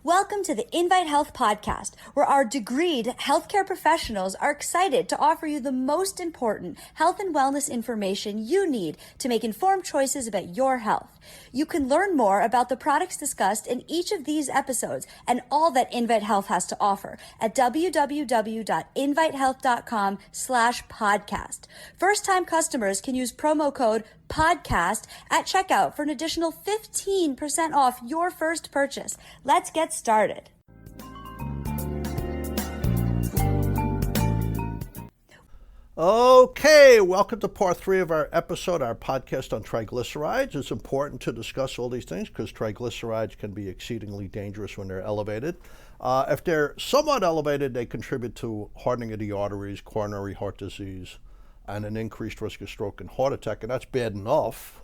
Welcome to the Invite Health podcast, where our degreed healthcare professionals are excited to offer you the most important health and wellness information you need to make informed choices about your health. You can learn more about the products discussed in each of these episodes and all that Invite Health has to offer at www.invitehealth.com/podcast. First-time customers can use promo code podcast at checkout for an additional 15% off your first purchase. Let's get started. Okay, welcome to part 3 of our episode, our podcast on triglycerides. It's important to discuss all these things because triglycerides can be exceedingly dangerous when they're elevated. If they're somewhat elevated, they contribute to hardening of the arteries, coronary heart disease, and an increased risk of stroke and heart attack, and that's bad enough.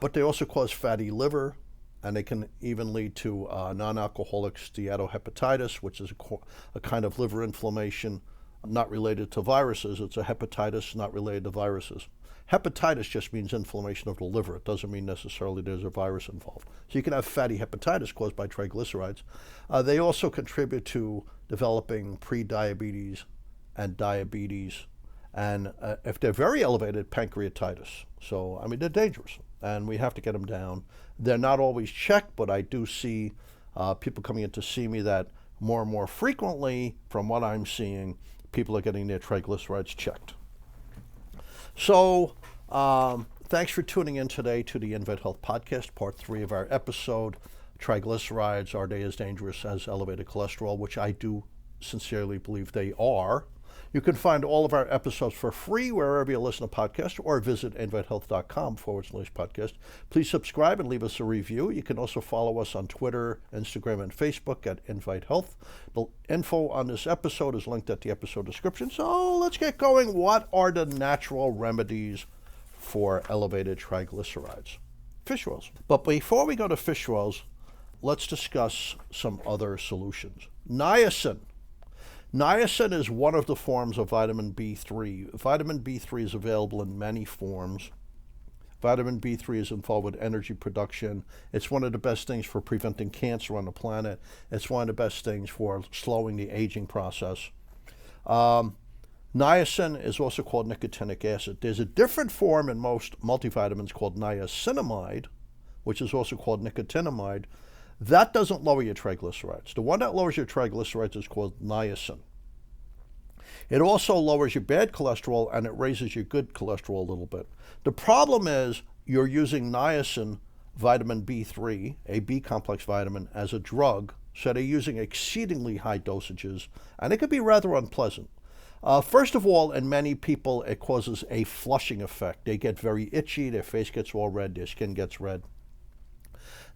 But they also cause fatty liver, and they can even lead to non-alcoholic steatohepatitis, which is a kind of liver inflammation not related to viruses. It's a hepatitis not related to viruses. Hepatitis just means inflammation of the liver. It doesn't mean necessarily there's a virus involved. So you can have fatty hepatitis caused by triglycerides. They also contribute to developing pre-diabetes and diabetes, and if they're very elevated, pancreatitis. So, I mean, they're dangerous, and we have to get them down. They're not always checked, but I do see people coming in to see me that more and more frequently, from what I'm seeing, people are getting their triglycerides checked. So, thanks for tuning in today to the Invite Health podcast, part 3 of our episode, Triglycerides, are they as dangerous as elevated cholesterol, which I do sincerely believe they are. You can find all of our episodes for free wherever you listen to podcasts, or visit invitehealth.com/podcast. Please subscribe and leave us a review. You can also follow us on Twitter, Instagram, and Facebook at Invite Health. The info on this episode is linked at the episode description. So let's get going. What are the natural remedies for elevated triglycerides? Fish oils. But before we go to fish oils, let's discuss some other solutions. Niacin. Niacin is one of the forms of vitamin B3. Vitamin B3 is available in many forms. Vitamin B3 is involved with energy production. It's one of the best things for preventing cancer on the planet. It's one of the best things for slowing the aging process. Niacin is also called nicotinic acid. There's a different form in most multivitamins called niacinamide, which is also called nicotinamide. That doesn't lower your triglycerides. The one that lowers your triglycerides is called niacin. It also lowers your bad cholesterol, and it raises your good cholesterol a little bit. The problem is you're using niacin, vitamin B3, a B complex vitamin, as a drug, so they're using exceedingly high dosages, and it can be rather unpleasant. First of all, in many people, it causes a flushing effect. They get very itchy, their face gets all red, their skin gets red.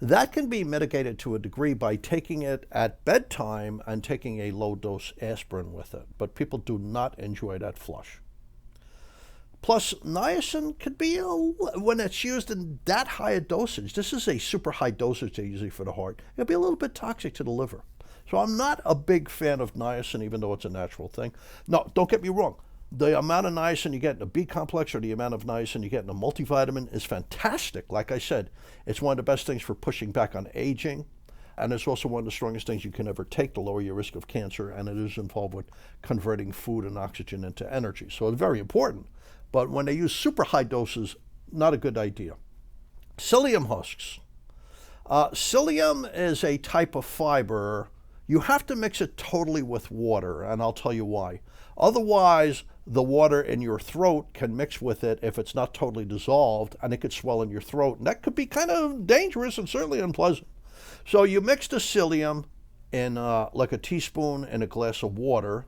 That can be mitigated to a degree by taking it at bedtime and taking a low-dose aspirin with it, but people do not enjoy that flush. Plus, niacin could be, when it's used in that high a dosage, this is a super high dosage they're using for the heart, it'll be a little bit toxic to the liver. So I'm not a big fan of niacin, even though it's a natural thing. No, don't get me wrong. The amount of niacin you get in a B complex or the amount of niacin you get in a multivitamin is fantastic. Like I said, it's one of the best things for pushing back on aging, and it's also one of the strongest things you can ever take to lower your risk of cancer, and it is involved with converting food and oxygen into energy. So it's very important. But when they use super high doses, not a good idea. Psyllium husks. Psyllium is a type of fiber. You have to mix it totally with water, and I'll tell you why. Otherwise, the water in your throat can mix with it if it's not totally dissolved, and it could swell in your throat, and that could be kind of dangerous and certainly unpleasant. So you mix the psyllium in like a teaspoon in a glass of water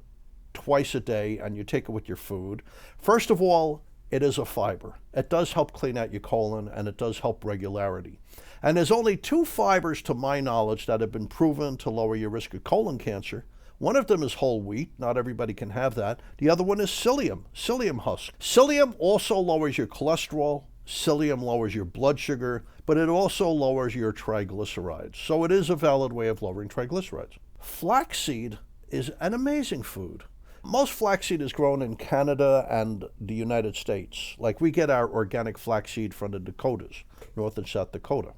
twice a day, and you take it with your food. First of all, it is a fiber. It does help clean out your colon, and it does help regularity. And there's only 2 fibers, to my knowledge, that have been proven to lower your risk of colon cancer. One of them is whole wheat. Not everybody can have that. The other one is psyllium husk. Psyllium also lowers your cholesterol. Psyllium lowers your blood sugar, but it also lowers your triglycerides. So it is a valid way of lowering triglycerides. Flaxseed is an amazing food. Most flaxseed is grown in Canada and the United States. Like, we get our organic flaxseed from the Dakotas, North and South Dakota.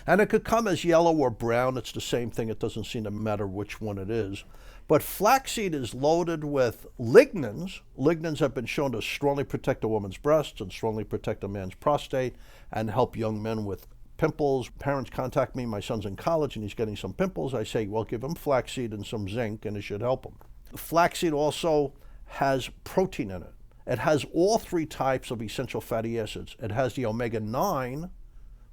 And it could come as yellow or brown. It's the same thing. It doesn't seem to matter which one it is. But flaxseed is loaded with lignans. Lignans have been shown to strongly protect a woman's breasts and strongly protect a man's prostate and help young men with pimples. Parents contact me, my son's in college and he's getting some pimples. I say, well, give him flaxseed and some zinc and it should help him. Flaxseed also has protein in it. It has all three types of essential fatty acids. It has the omega-9,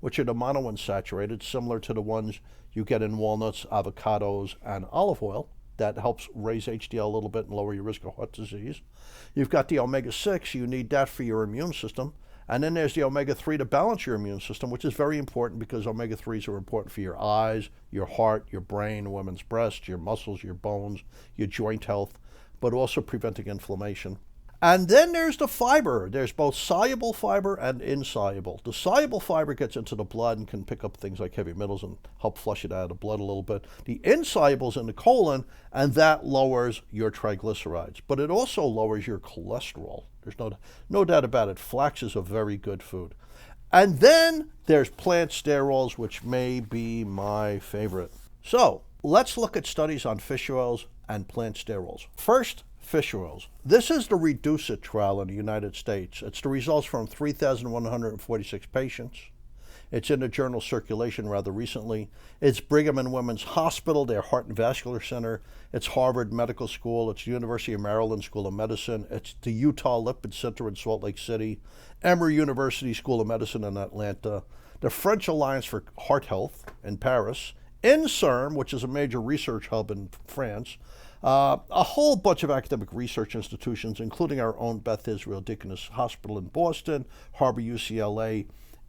which are the monounsaturated, similar to the ones you get in walnuts, avocados, and olive oil. That helps raise HDL a little bit and lower your risk of heart disease. You've got the omega-6. You need that for your immune system. And then there's the omega-3 to balance your immune system, which is very important because omega-3s are important for your eyes, your heart, your brain, women's breasts, your muscles, your bones, your joint health, but also preventing inflammation. And then there's the fiber. There's both soluble fiber and insoluble. The soluble fiber gets into the blood and can pick up things like heavy metals and help flush it out of the blood a little bit. The insoluble's in the colon, and that lowers your triglycerides. But it also lowers your cholesterol. There's no doubt about it. Flax is a very good food. And then there's plant sterols, which may be my favorite. So let's look at studies on fish oils and plant sterols. First, fish oils. This is the Reduce It trial in the United States. It's the results from 3,146 patients. It's in the journal Circulation rather recently. It's Brigham and Women's Hospital, their Heart and Vascular Center. It's Harvard Medical School. It's University of Maryland School of Medicine. It's the Utah Lipid Center in Salt Lake City. Emory University School of Medicine in Atlanta. The French Alliance for Heart Health in Paris. INSERM, which is a major research hub in France. A whole bunch of academic research institutions, including our own Beth Israel Deaconess Hospital in Boston, Harbor UCLA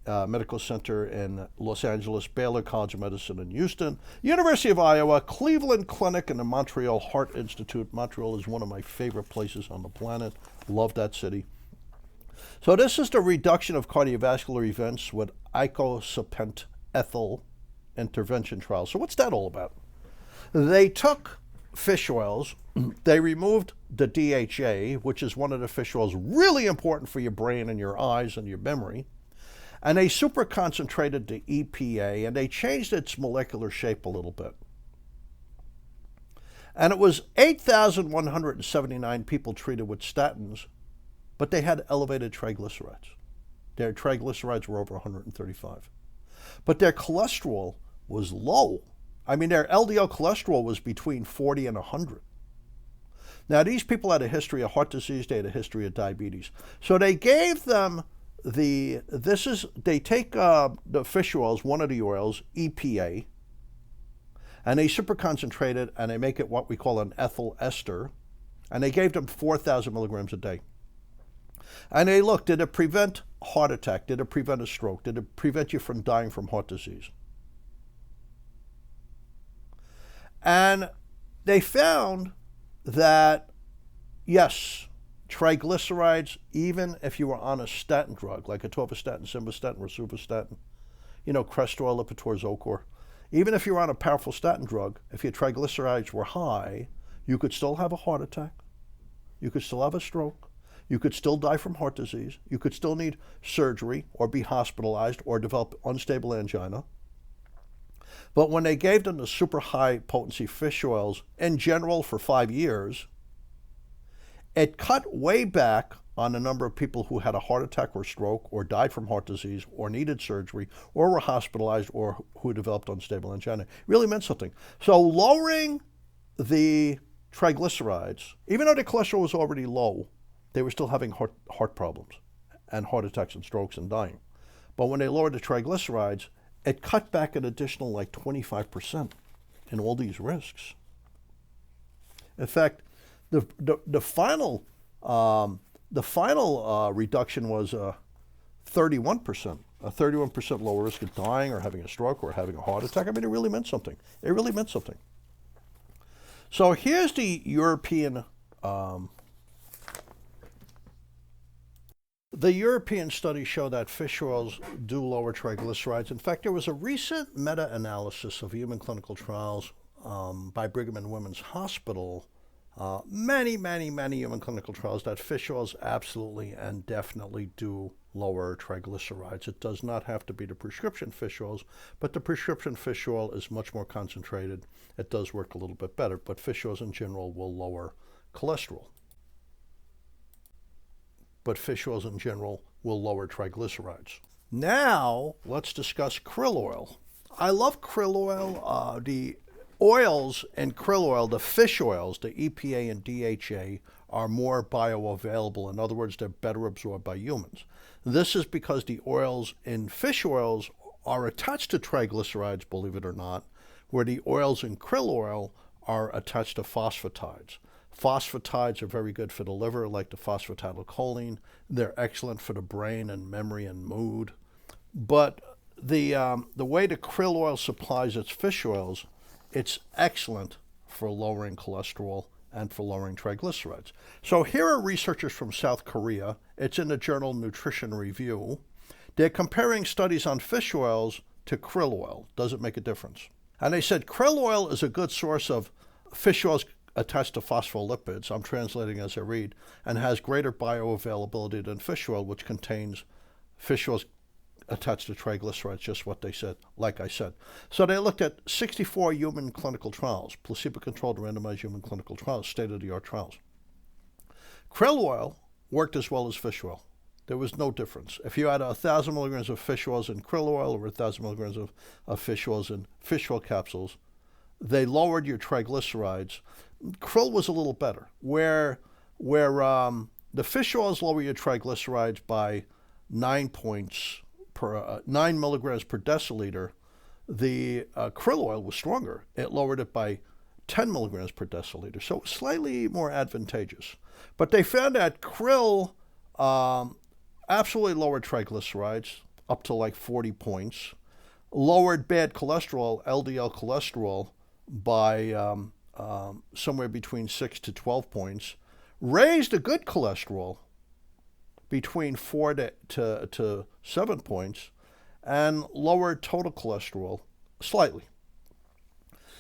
Medical Center in Los Angeles, Baylor College of Medicine in Houston, University of Iowa, Cleveland Clinic, and the Montreal Heart Institute. Montreal is one of my favorite places on the planet. Love that city. So this is the reduction of cardiovascular events with icosapent ethyl intervention trial. So what's that all about? They took fish oils, they removed the DHA, which is one of the fish oils really important for your brain and your eyes and your memory, and they super concentrated the EPA, and they changed its molecular shape a little bit. And it was 8,179 people treated with statins, but they had elevated triglycerides. Their triglycerides were over 135. But their cholesterol was low. I mean, their LDL cholesterol was between 40 and 100. Now, these people had a history of heart disease. They had a history of diabetes. So they gave them they take the fish oils, one of the oils, EPA, and they super concentrate it, and they make it what we call an ethyl ester, and they gave them 4,000 milligrams a day. And they looked, did it prevent heart attack? Did it prevent a stroke? Did it prevent you from dying from heart disease? And they found that, yes, triglycerides, even if you were on a statin drug, like atorvastatin, simvastatin, rosuvastatin, Crestor, Lipitor, Zocor, even if you were on a powerful statin drug, if your triglycerides were high, you could still have a heart attack, you could still have a stroke, you could still die from heart disease, you could still need surgery or be hospitalized or develop unstable angina. But when they gave them the super high potency fish oils in general for 5 years, it cut way back on the number of people who had a heart attack or stroke or died from heart disease or needed surgery or were hospitalized or who developed unstable angina. It really meant something. So lowering the triglycerides, even though the cholesterol was already low, they were still having heart problems and heart attacks and strokes and dying. But when they lowered the triglycerides, it cut back an additional like 25% in all these risks. In fact, the final reduction was 31%, a 31% lower risk of dying or having a stroke or having a heart attack. I mean, it really meant something. It really meant something. So here's the European studies show that fish oils do lower triglycerides. In fact, there was a recent meta-analysis of human clinical trials by Brigham and Women's Hospital, many human clinical trials, that fish oils absolutely and definitely do lower triglycerides. It does not have to be the prescription fish oils, but the prescription fish oil is much more concentrated. It does work a little bit better, but fish oils in general will lower cholesterol. But fish oils in general will lower triglycerides. Now, let's discuss krill oil. I love krill oil. The oils in krill oil, the fish oils, the EPA and DHA, are more bioavailable. In other words, they're better absorbed by humans. This is because the oils in fish oils are attached to triglycerides, believe it or not, where the oils in krill oil are attached to phosphatides. Phosphatides are very good for the liver, like the phosphatidylcholine. They're excellent for the brain and memory and mood. But the way the krill oil supplies its fish oils, it's excellent for lowering cholesterol and for lowering triglycerides. So here are researchers from South Korea. It's in the journal Nutrition Review. They're comparing studies on fish oils to krill oil. Does it make a difference? And they said krill oil is a good source of fish oils attached to phospholipids, I'm translating as I read, and has greater bioavailability than fish oil, which contains fish oils attached to triglycerides, just what they said, like I said. So they looked at 64 human clinical trials, placebo-controlled randomized human clinical trials, state-of-the-art trials. Krill oil worked as well as fish oil. There was no difference. If you had 1,000 milligrams of fish oils in krill oil or 1,000 milligrams of fish oils in fish oil capsules, they lowered your triglycerides. Krill was a little better, where the fish oils lower your triglycerides by 9 milligrams per deciliter. The krill oil was stronger. It lowered it by 10 milligrams per deciliter, so slightly more advantageous. But they found that krill absolutely lowered triglycerides up to like 40 points, lowered bad cholesterol, LDL cholesterol, by somewhere between 6 to 12 points, raised a good cholesterol between 4 to 7 points, and lowered total cholesterol slightly.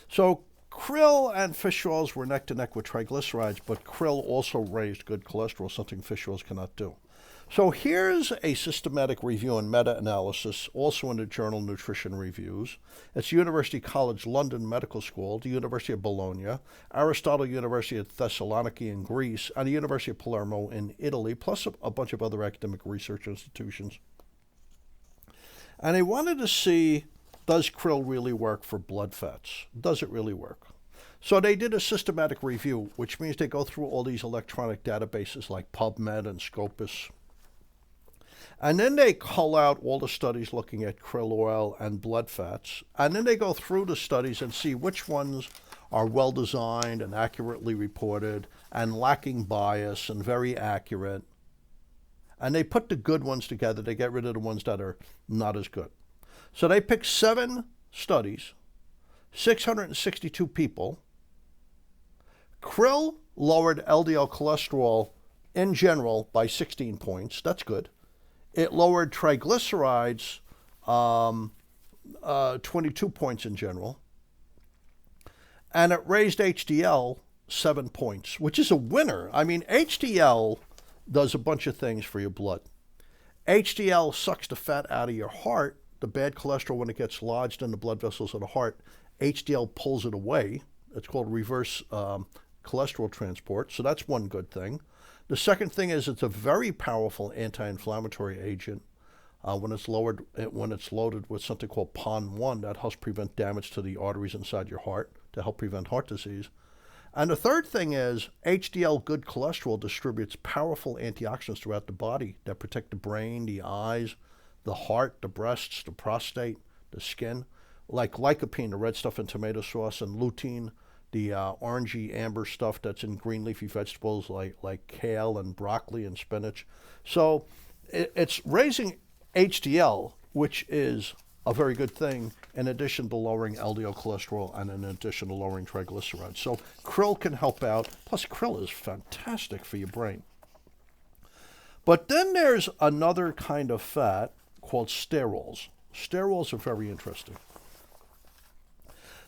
So krill and fish oils were neck to neck with triglycerides, but krill also raised good cholesterol, something fish oils cannot do. So here's a systematic review and meta-analysis, also in the journal Nutrition Reviews. It's University College London Medical School, the University of Bologna, Aristotle University of Thessaloniki in Greece, and the University of Palermo in Italy, plus a bunch of other academic research institutions. And they wanted to see, does krill really work for blood fats? Does it really work? So they did a systematic review, which means they go through all these electronic databases like PubMed and Scopus. And then they cull out all the studies looking at krill oil and blood fats. And then they go through the studies and see which ones are well designed and accurately reported and lacking bias and very accurate. And they put the good ones together. They get rid of the ones that are not as good. So they picked 7 studies, 662 people. Krill lowered LDL cholesterol in general by 16 points. That's good. It lowered triglycerides 22 points in general. And it raised HDL 7 points, which is a winner. I mean, HDL does a bunch of things for your blood. HDL sucks the fat out of your heart, the bad cholesterol. When it gets lodged in the blood vessels of the heart, HDL pulls it away. It's called reverse cholesterol transport. So that's one good thing. The second thing is it's a very powerful anti-inflammatory agent. When it's loaded with something called PON1, that helps prevent damage to the arteries inside your heart to help prevent heart disease. And the third thing is HDL good cholesterol distributes powerful antioxidants throughout the body that protect the brain, the eyes, the heart, the breasts, the prostate, the skin, like lycopene, the red stuff in tomato sauce, and lutein, the orangey amber stuff that's in green leafy vegetables like kale and broccoli and spinach. So it's raising HDL, which is a very good thing, in addition to lowering LDL cholesterol and in addition to lowering triglycerides. So krill can help out. Plus, krill is fantastic for your brain. But then there's another kind of fat called sterols. Sterols are very interesting.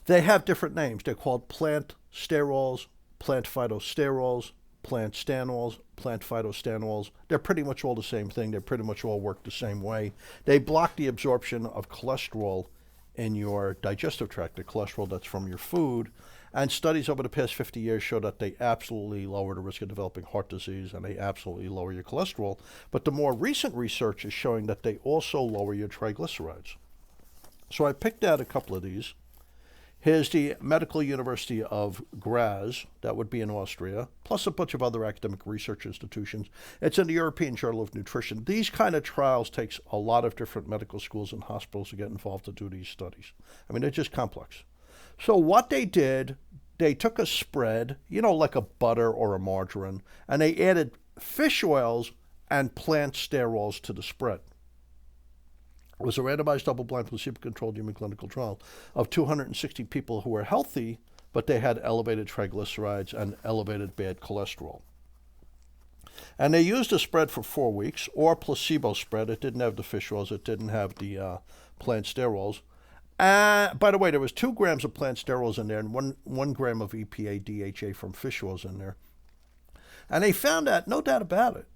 They have different names. They're called plant sterols, plant phytosterols, plant stanols, plant phytostanols. They're pretty much all the same thing. They pretty much all work the same way. They block the absorption of cholesterol in your digestive tract, the cholesterol that's from your food. And studies over the past 50 years show that they absolutely lower the risk of developing heart disease, and they absolutely lower your cholesterol. But the more recent research is showing that they also lower your triglycerides. So I picked out a couple of these. Here's the Medical University of Graz, that would be in Austria, plus a bunch of other academic research institutions. It's in the European Journal of Nutrition. These kind of trials takes a lot of different medical schools and hospitals to get involved to do these studies. I mean, they're just complex. So what they did, they took a spread, like a butter or a margarine, and they added fish oils and plant sterols to the spread. It was a randomized double-blind placebo-controlled human clinical trial of 260 people who were healthy, but they had elevated triglycerides and elevated bad cholesterol. And they used a spread for 4 weeks, or placebo spread. It didn't have the fish oils. It didn't have the plant sterols. By the way, there was 2 grams of plant sterols in there and 1 gram of EPA DHA from fish oils in there. And they found that, no doubt about it,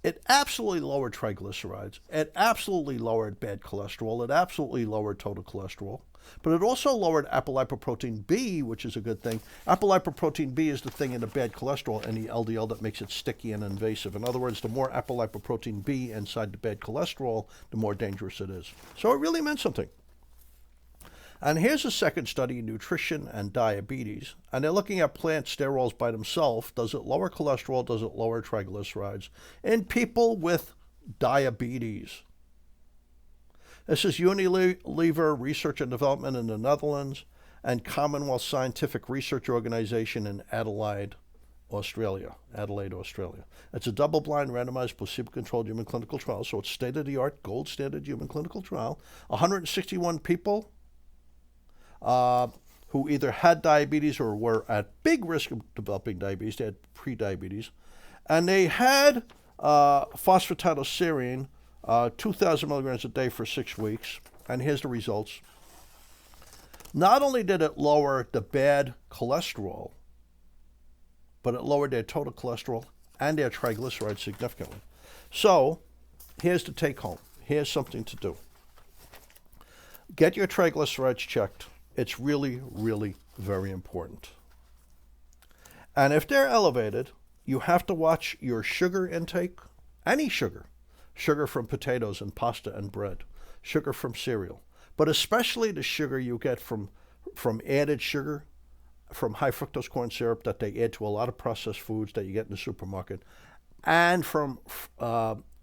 it absolutely lowered triglycerides. It absolutely lowered bad cholesterol. It absolutely lowered total cholesterol. But it also lowered apolipoprotein B, which is a good thing. Apolipoprotein B is the thing in the bad cholesterol and the LDL that makes it sticky and invasive. In other words, the more apolipoprotein B inside the bad cholesterol, the more dangerous it is. So it really meant something. And here's a second study in nutrition and diabetes. And they're looking at plant sterols by themselves. Does it lower cholesterol? Does it lower triglycerides? In people with diabetes. This is Unilever Research and Development in the Netherlands and Commonwealth Scientific Research Organization in Adelaide, Australia. It's a double-blind, randomized, placebo-controlled human clinical trial. So it's state-of-the-art, gold standard human clinical trial. 161 people who either had diabetes or were at big risk of developing diabetes. They had pre-diabetes. And they had phosphatidylserine, 2,000 milligrams a day for 6 weeks. And here's the results. Not only did it lower the bad cholesterol, but it lowered their total cholesterol and their triglycerides significantly. So here's the take home. Here's something to do. Get your triglycerides checked. It's really, really very important. And if they're elevated, you have to watch your sugar intake, any sugar. Sugar from potatoes and pasta and bread, sugar from cereal, but especially the sugar you get from added sugar, from high fructose corn syrup that they add to a lot of processed foods that you get in the supermarket, and from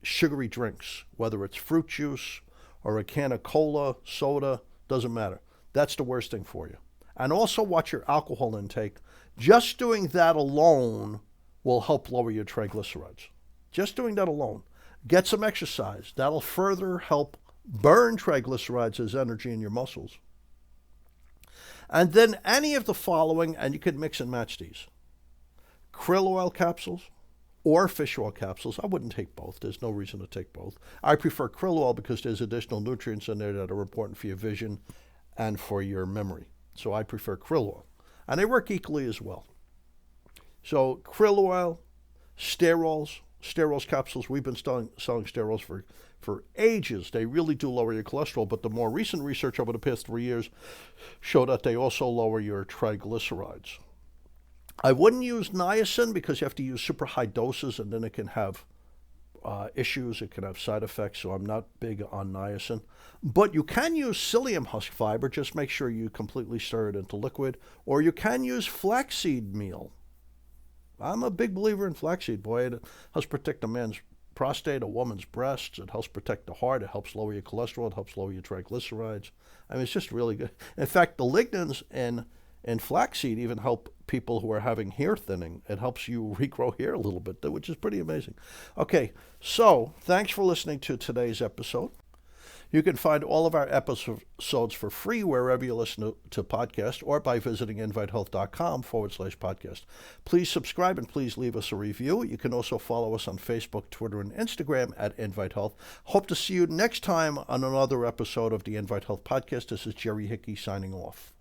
sugary drinks, whether it's fruit juice or a can of cola, soda, doesn't matter. That's the worst thing for you. And also watch your alcohol intake. Just doing that alone will help lower your triglycerides. Just doing that alone. Get some exercise. That'll further help burn triglycerides as energy in your muscles. And then any of the following, and you can mix and match these. Krill oil capsules or fish oil capsules. I wouldn't take both. There's no reason to take both. I prefer krill oil because there's additional nutrients in there that are important for your vision and for your memory. So I prefer krill oil. And they work equally as well. So krill oil, Sterols capsules. We've been selling Sterols for ages. They really do lower your cholesterol, but the more recent research over the past 3 years showed that they also lower your triglycerides. I wouldn't use niacin because you have to use super high doses and then it can have issues. It can have side effects, so I'm not big on niacin. But you can use psyllium husk fiber. Just make sure you completely stir it into liquid. Or you can use flaxseed meal. I'm a big believer in flaxseed, boy. It helps protect a man's prostate, a woman's breasts. It helps protect the heart. It helps lower your cholesterol. It helps lower your triglycerides. I mean, it's just really good. In fact, the lignans in flaxseed even help people who are having hair thinning. It helps you regrow hair a little bit, which is pretty amazing. Okay, so thanks for listening to today's episode. You can find all of our episodes for free wherever you listen to podcasts or by visiting invitehealth.com/podcast. Please subscribe and please leave us a review. You can also follow us on Facebook, Twitter, and Instagram at Invite Health. Hope to see you next time on another episode of the Invite Health Podcast. This is Jerry Hickey signing off.